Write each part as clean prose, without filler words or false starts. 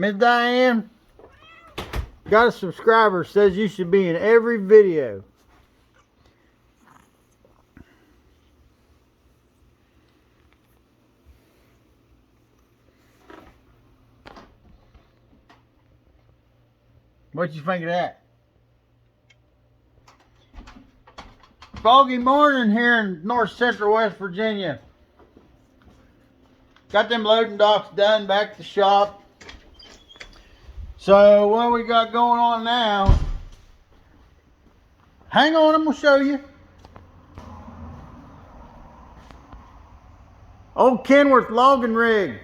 Miss Diane, got a subscriber says you should be in every video. What you think of that? Foggy morning here in north central West Virginia. Got them loading docks done, back to the shop. So what we got going on now, hang on, I'm gonna show you. Old Kenworth logging rig,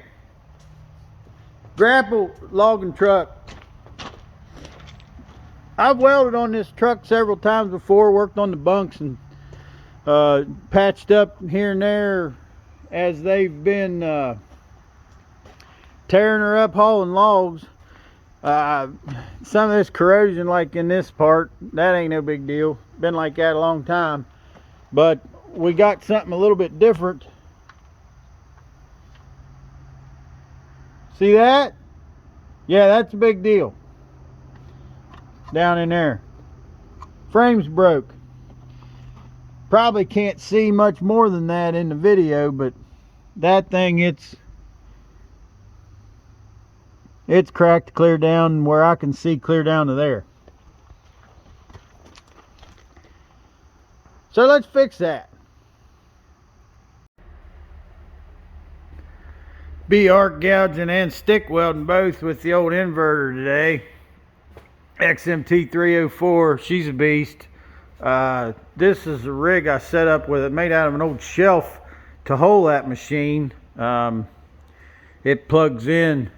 grapple logging truck. I've welded on this truck several times before, worked on the bunks and patched up here and there as they've been tearing her up hauling logs. Some of this corrosion, like in this part, that ain't no big deal. Been like that a long time. But we got something a little bit different. See that? Yeah, that's a big deal. Down in there. Frame's broke. Probably can't see much more than that in the video, but that thing, it's cracked clear down where I can see clear down to there. So let's fix that. Be arc gouging and stick welding both with the old inverter today. XMT 304, she's a beast. This is a rig I set up with it, made out of an old shelf to hold that machine. It plugs in.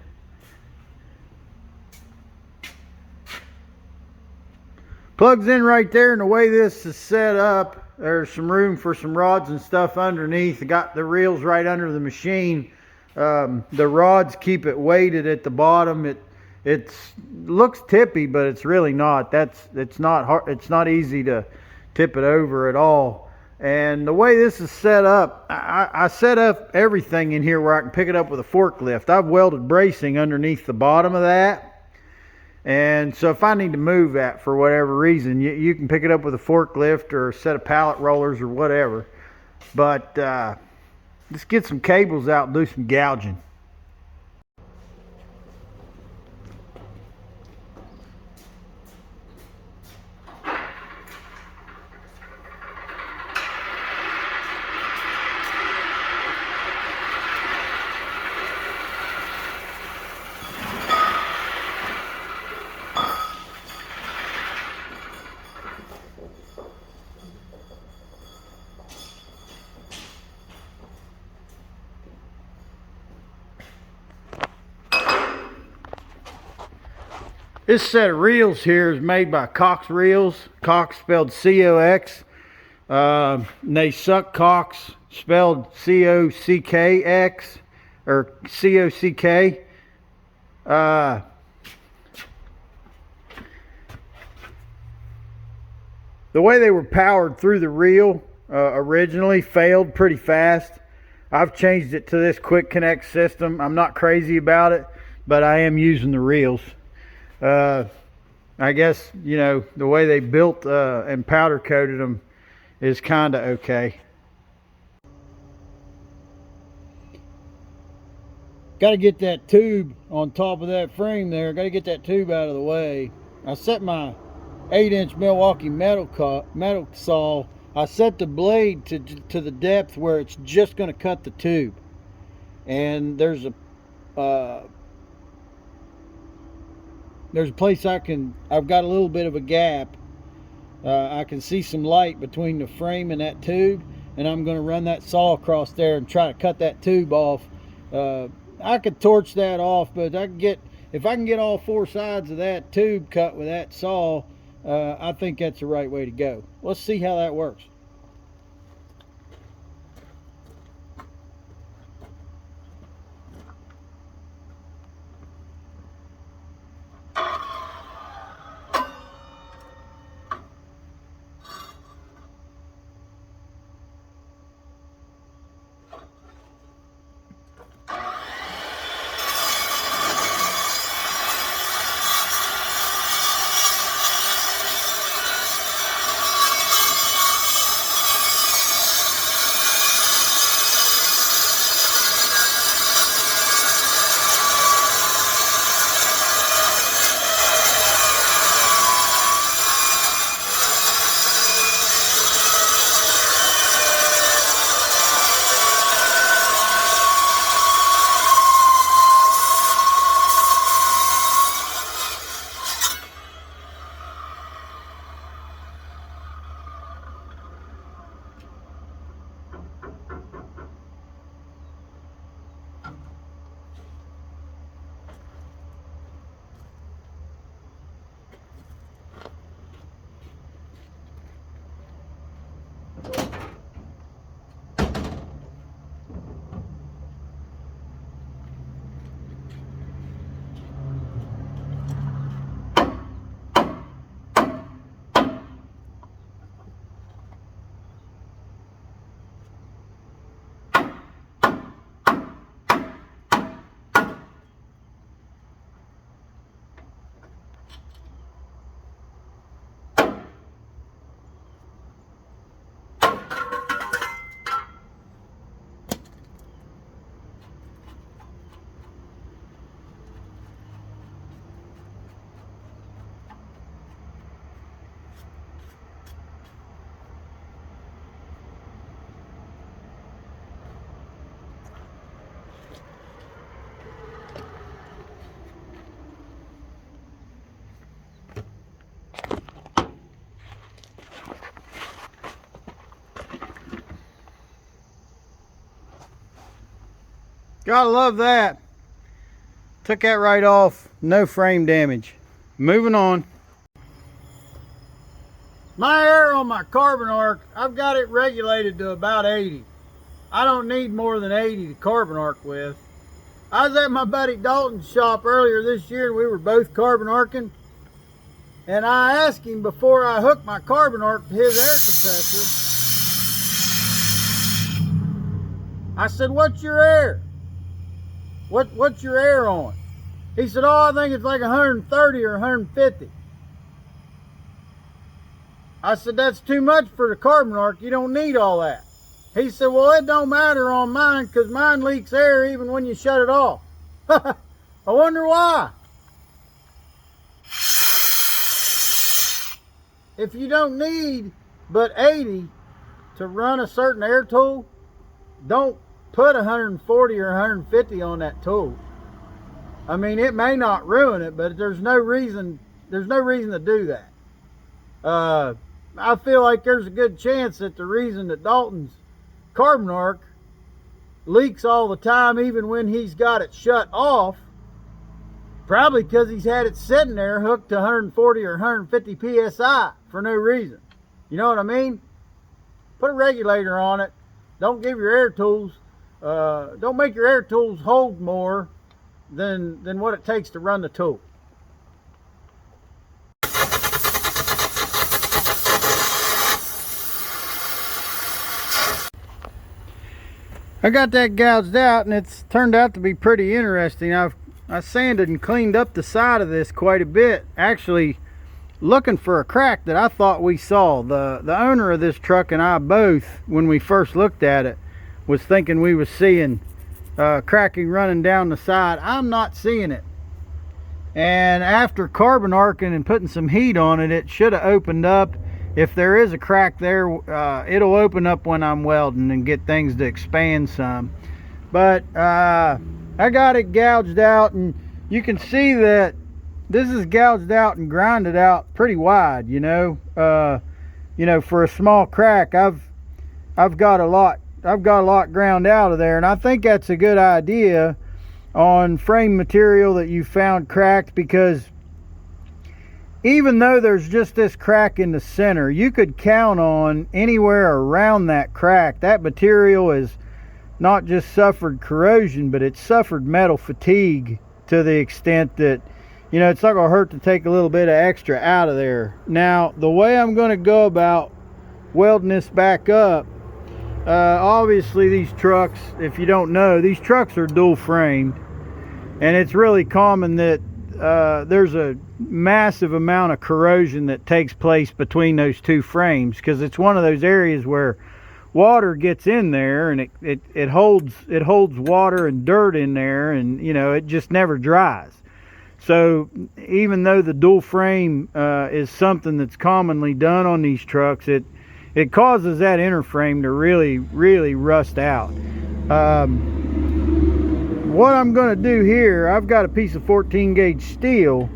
Plugs in right there, and the way this is set up, there's some room for some rods and stuff underneath. Got the reels right under the machine. The rods keep it weighted at the bottom. It looks tippy, but it's really not. It's not hard. It's not easy to tip it over at all. And the way this is set up, I set up everything in here where I can pick it up with a forklift. I've welded bracing underneath the bottom of that. And so if I need to move that for whatever reason, you can pick it up with a forklift or a set of pallet rollers or whatever. But let's get some cables out and do some gouging. This set of reels here is made by Cox Reels. Cox spelled C-O-X. And they suck Cox spelled C-O-C-K-X or C-O-C-K. The way they were powered through the reel originally failed pretty fast. I've changed it to this quick connect system. I'm not crazy about it, but I am using the reels. I guess, you know, the way they built and powder coated them is kind of okay. Got to get that tube on top of that frame there. Got to get that tube out of the way. I set my 8-inch Milwaukee metal saw. I set the blade to the depth where it's just going to cut the tube. And there's a place I've got a little bit of a gap. I can see some light between the frame and that tube, and I'm going to run that saw across there and try to cut that tube off. I could torch that off, but if I can get all 4 sides of that tube cut with that saw, I think that's the right way to go. Let's see how that works. Gotta love that. Took that right off, no frame damage. Moving on. My air on my carbon arc, I've got it regulated to about 80. I don't need more than 80 to carbon arc with. I was at my buddy Dalton's shop earlier this year and we were both carbon arcing. And I asked him before I hooked my carbon arc to his air compressor, I said, what's your air? What's your air on? He said, oh, I think it's like 130 or 150. I said, that's too much for the carbon arc. You don't need all that. He said, well, it don't matter on mine because mine leaks air even when you shut it off. I wonder why. If you don't need but 80 to run a certain air tool, don't put 140 or 150 on that tool. I mean, it may not ruin it, but there's no reason to do that. I feel like there's a good chance that the reason that Dalton's carbon arc leaks all the time, even when he's got it shut off, probably because he's had it sitting there hooked to 140 or 150 psi for no reason. You know what I mean? Put a regulator on it. Don't give your air tools, don't make your air tools hold more than what it takes to run the tool. I got that gouged out and it's turned out to be pretty interesting. I sanded and cleaned up the side of this quite a bit, actually looking for a crack that I thought we saw. The owner of this truck and I both, when we first looked at it, was thinking we was seeing cracking running down the side. I'm not seeing it. And after carbon arcing and putting some heat on it, it should have opened up. If there is a crack there, it'll open up when I'm welding and get things to expand some. But I got it gouged out, and you can see that this is gouged out and grinded out pretty wide. You know, for a small crack, I've got a lot ground out of there, and I think that's a good idea on frame material that you found cracked, because even though there's just this crack in the center, you could count on anywhere around that crack. That material has not just suffered corrosion, but it's suffered metal fatigue to the extent that, you know, it's not gonna hurt to take a little bit of extra out of there. Now, the way I'm gonna go about welding this back up, obviously these trucks, if you don't know, these trucks are dual framed, and it's really common that there's a massive amount of corrosion that takes place between those two frames, because it's one of those areas where water gets in there and it holds water and dirt in there, and you know, it just never dries. So even though the dual frame is something that's commonly done on these trucks, it causes that inner frame to really rust out. What I'm going to do here, I've got a piece of 14 gauge steel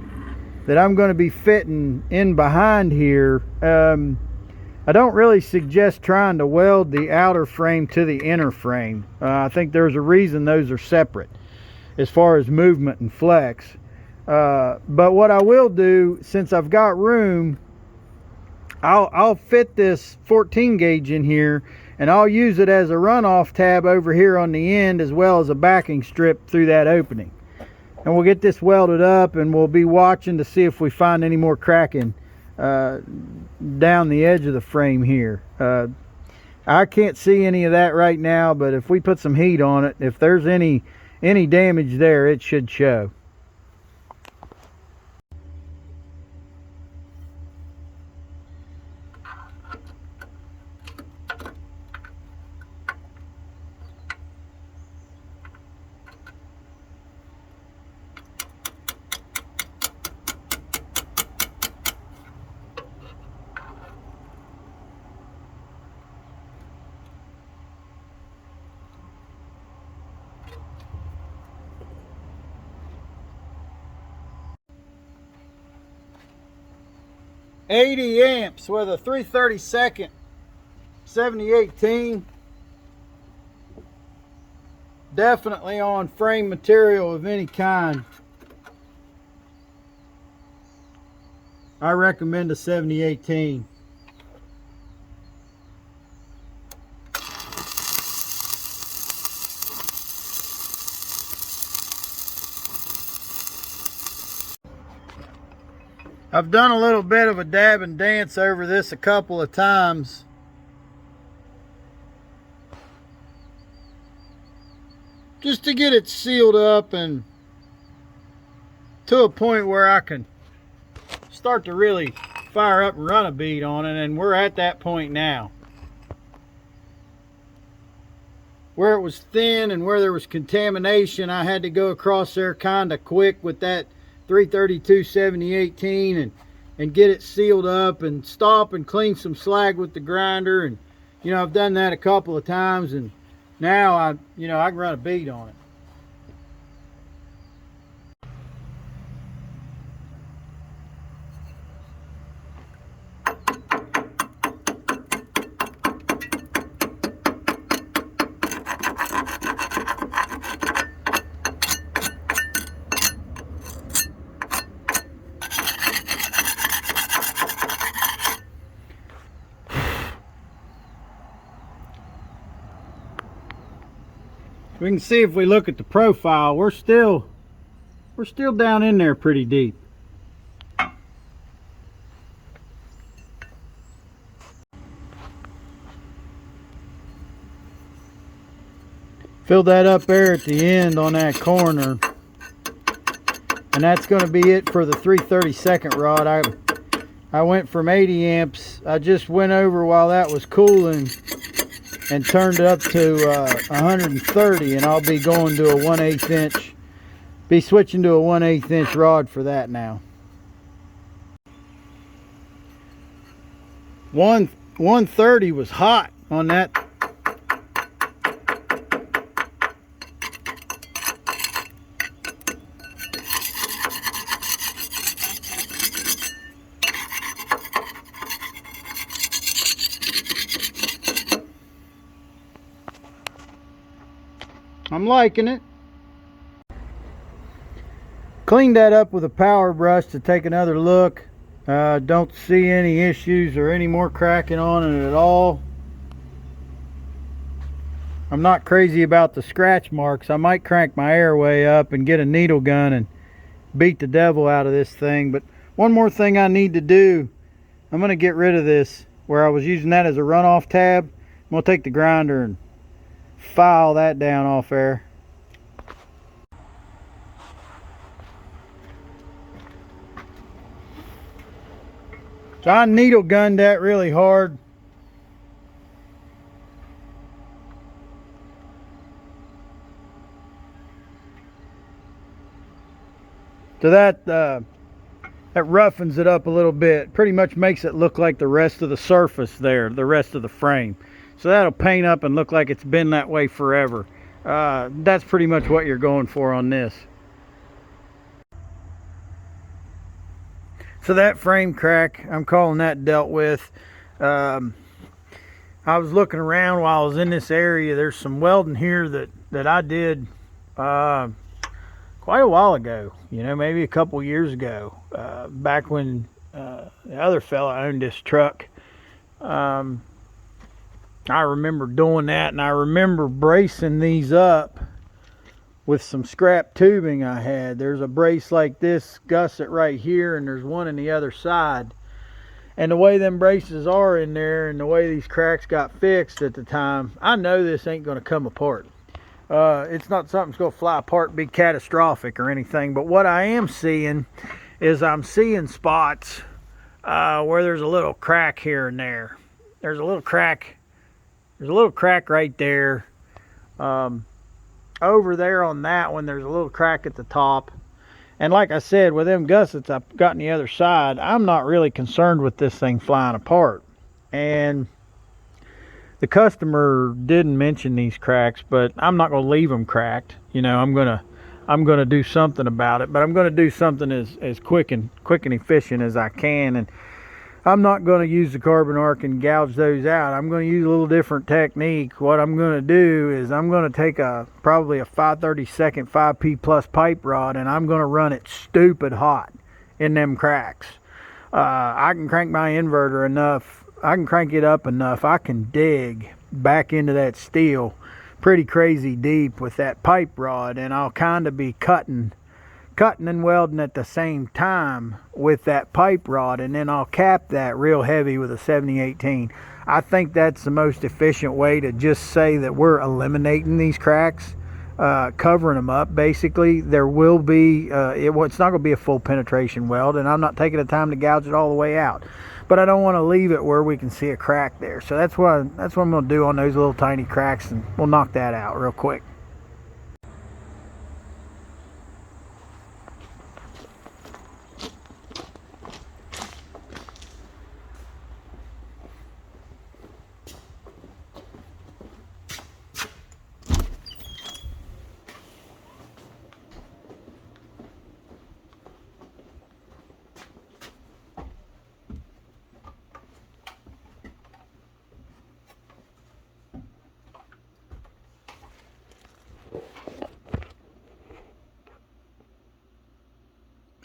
that I'm going to be fitting in behind here. I don't really suggest trying to weld the outer frame to the inner frame. I think there's a reason those are separate as far as movement and flex. But what I will do, since I've got room, I'll fit this 14 gauge in here, and I'll use it as a runoff tab over here on the end, as well as a backing strip through that opening. And we'll get this welded up, and we'll be watching to see if we find any more cracking down the edge of the frame here. I can't see any of that right now, but if we put some heat on it, if there's any damage there, it should show. $80 amps with a 3/32 7018. definitely on frame material of any kind, I recommend a 7018. I've done a little bit of a dab and dance over this a couple of times. Just to get it sealed up and to a point where I can start to really fire up and run a bead on it, and we're at that point now. Where it was thin and where there was contamination, I had to go across there kind of quick with that 332 7018 and get it sealed up and stop and clean some slag with the grinder. And you know, I've done that a couple of times, and now I can run a bead on it. We can see if we look at the profile, we're still down in there pretty deep. Fill that up there at the end on that corner, and that's going to be it for the 332nd rod. I went from 80 amps. I just went over while that was cooling and turned it up to 130, and I'll be going to a 1/8 inch, be switching to a 1/8 inch rod for that now. 130 was hot on that. I'm liking it. Cleaned that up with a power brush to take another look. Don't see any issues or any more cracking on it at all. I'm not crazy about the scratch marks. I might crank my airway up and get a needle gun and beat the devil out of this thing. But one more thing I need to do, I'm going to get rid of this where I was using that as a runoff tab. I'm going to take the grinder and file that down off there. So I needle gunned that really hard. So that roughens it up a little bit. Pretty much makes it look like the rest of the surface there, the rest of the frame. So that'll paint up and look like it's been that way forever. That's pretty much what you're going for on this. So that frame crack, I'm calling that dealt with. I was looking around while I was in this area. There's some welding here that I did quite a while ago, you know, maybe a couple years ago, back when the other fella owned this truck. I remember doing that, and I remember bracing these up with some scrap tubing I had. There's a brace like this gusset right here, and there's one on the other side. And the way them braces are in there and the way these cracks got fixed at the time, I know this ain't going to come apart. It's not something that's going to fly apart and be catastrophic or anything, but what I am seeing is I'm seeing spots where there's a little crack here and there. There's a little crack right there. Over there on that one, there's a little crack at the top. And like I said, with them gussets I've got on the other side, I'm not really concerned with this thing flying apart. And the customer didn't mention these cracks, but I'm not going to leave them cracked. You know, I'm gonna do something about it, but I'm going to do something as quick and efficient as I can. And I'm not going to use the carbon arc and gouge those out. I'm going to use a little different technique. What I'm going to do is I'm going to take probably a 5/32 5P plus pipe rod, and I'm going to run it stupid hot in them cracks. I can crank my inverter enough. I can crank it up enough. I can dig back into that steel pretty crazy deep with that pipe rod, and I'll kind of be cutting and welding at the same time with that pipe rod, and then I'll cap that real heavy with a 7018. I think that's the most efficient way to just say that we're eliminating these cracks, covering them up. Basically, there will be it's not going to be a full penetration weld, and I'm not taking the time to gouge it all the way out, but I don't want to leave it where we can see a crack there. So that's what I'm going to do on those little tiny cracks, and we'll knock that out real quick.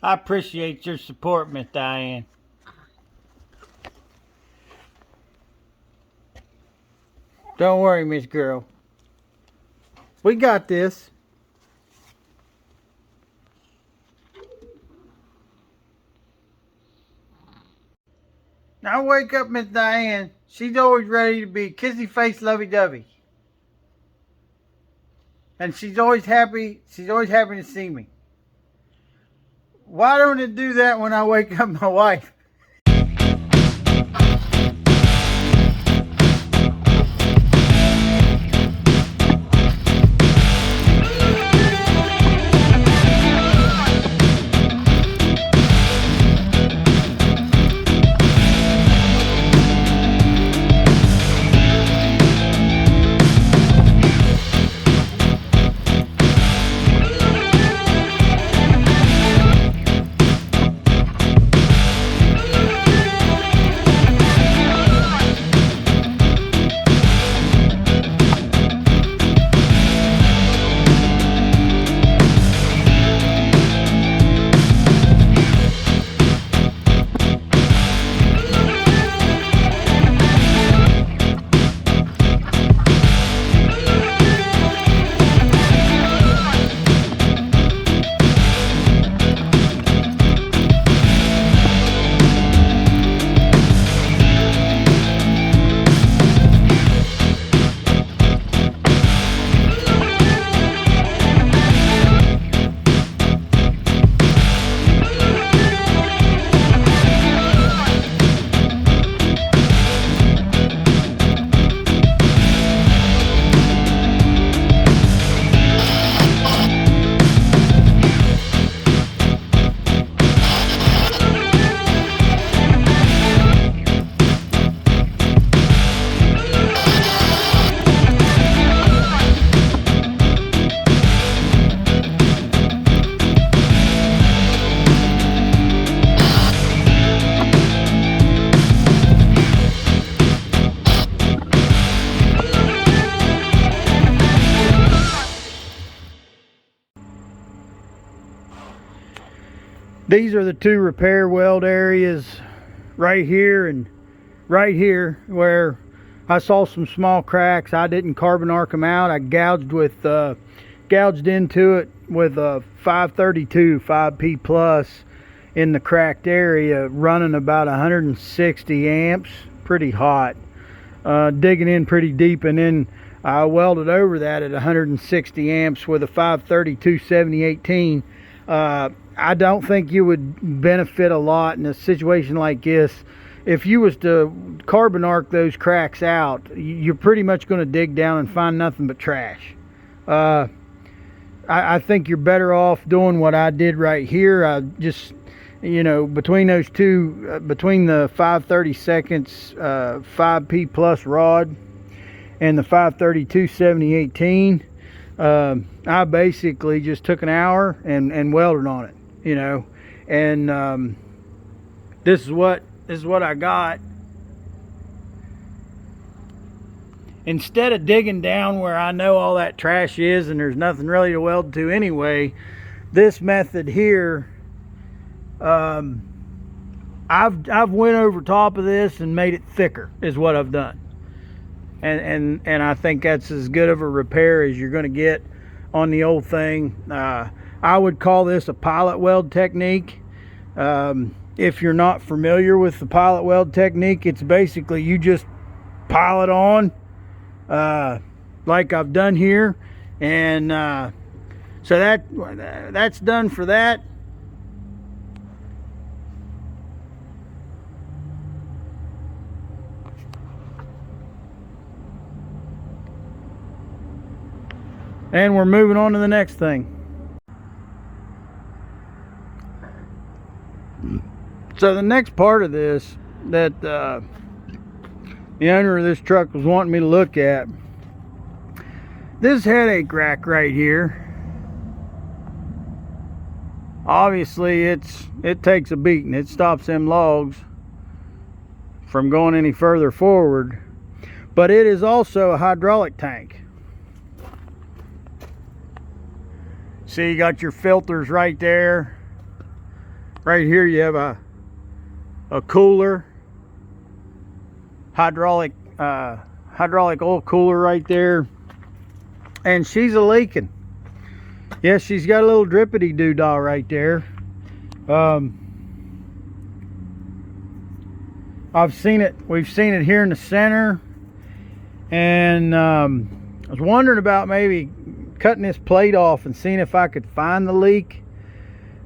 I appreciate your support, Miss Diane. Don't worry, Miss Girl. We got this. Now wake up, Miss Diane. She's always ready to be kissy face lovey-dovey. And she's always happy to see me. Why don't it do that when I wake up my wife? These are the two repair weld areas right here and right here where I saw some small cracks. I didn't carbon arc them out. I gouged into it with a 532 5P plus in the cracked area, running about 160 amps, pretty hot, digging in pretty deep, and then I welded over that at 160 amps with a 532 7018. I don't think you would benefit a lot in a situation like this. If you was to carbon arc those cracks out, you're pretty much going to dig down and find nothing but trash. I think you're better off doing what I did right here. I just, between those two, between the 5/32 5P plus rod and the 532 7018, I basically just took an hour and welded on it, and this is what is what I got. Instead of digging down where I know all that trash is and there's nothing really to weld to anyway, this method here, I've went over top of this and made it thicker is what I've done. And I think that's as good of a repair as you're going to get on the old thing. I would call this a pilot weld technique. If you're not familiar with the pilot weld technique, it's basically you just pile it on like I've done here, and so that's done for that. And we're moving on to the next thing. So the next part of this that the owner of this truck was wanting me to look at, this headache rack right here, obviously it takes a beating. It stops them logs from going any further forward, but it is also a hydraulic tank. See, you got your filters right there. Right here you have a cooler, hydraulic oil cooler right there, and she's a leaking. Yes, she's got a little drippity doodah right there. I've seen it. We've seen it here in the center, and I was wondering about maybe cutting this plate off and seeing if I could find the leak.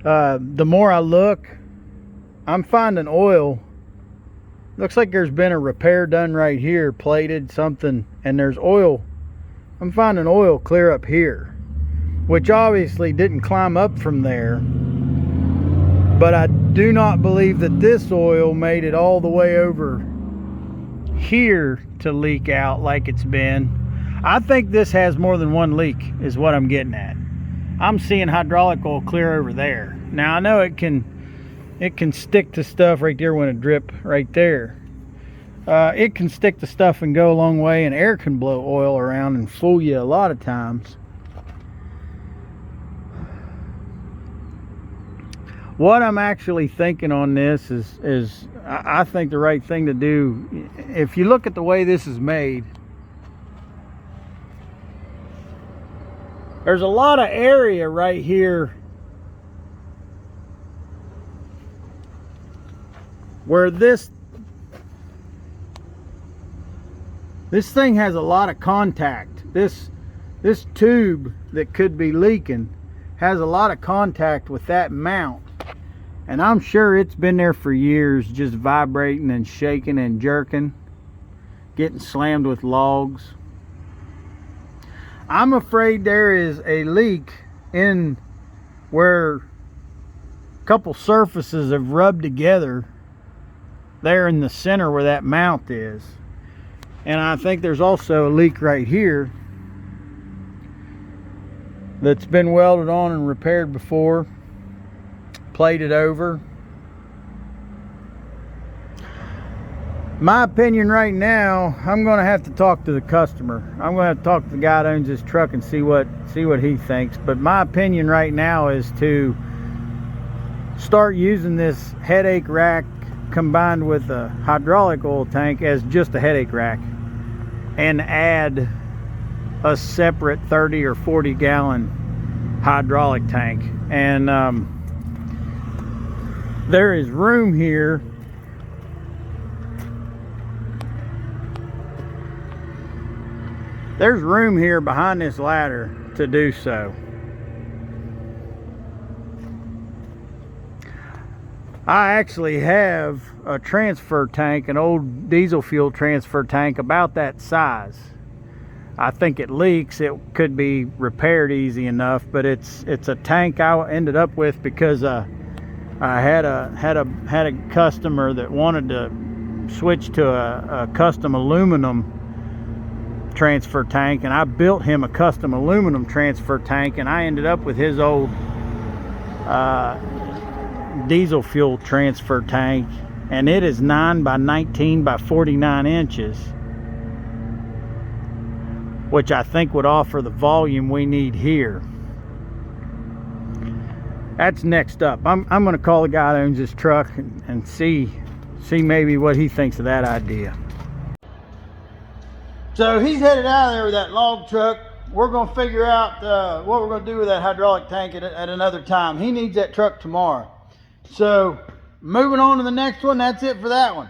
The more I look, I'm finding oil. Looks like there's been a repair done right here, plated something, and there's oil. I'm finding oil clear up here, which obviously didn't climb up from there. But I do not believe that this oil made it all the way over here to leak out like it's been. I think this has more than one leak is what I'm getting at. I'm seeing hydraulic oil clear over there. Now I know it can stick to stuff right there when it drip right there. It can stick to stuff and go a long way, and air can blow oil around and fool you a lot of times. What I'm actually thinking on this is I think the right thing to do, if you look at the way this is made, there's a lot of area right here where this thing has a lot of contact. This tube that could be leaking has a lot of contact with that mount, and I'm sure it's been there for years, just vibrating and shaking and jerking, getting slammed with logs. I'm afraid there is a leak in where a couple surfaces have rubbed together there in the center where that mount is. And I think there's also a leak right here that's been welded on and repaired before, plated over. My opinion right now, I'm going to have to talk to the customer. I'm going to have to talk to the guy that owns this truck and see what he thinks. But my opinion right now is to start using this headache rack combined with a hydraulic oil tank as just a headache rack, and add a separate 30 or 40 gallon hydraulic tank. And there is room here behind this ladder to do so. I actually have a transfer tank, an old diesel fuel transfer tank about that size. I think it leaks. It could be repaired easy enough, but it's a tank I ended up with because I had a customer that wanted to switch to a custom aluminum transfer tank, and I built him a custom aluminum transfer tank, and I ended up with his old diesel fuel transfer tank, and it is 9 by 19 by 49 inches, which I think would offer the volume we need here. That's next up. I'm going to call the guy that owns this truck and see maybe what he thinks of that idea. So he's headed out of there with that log truck. We're going to figure out what we're going to do with that hydraulic tank at another time. He needs that truck tomorrow. So moving on to the next one. That's it for that one.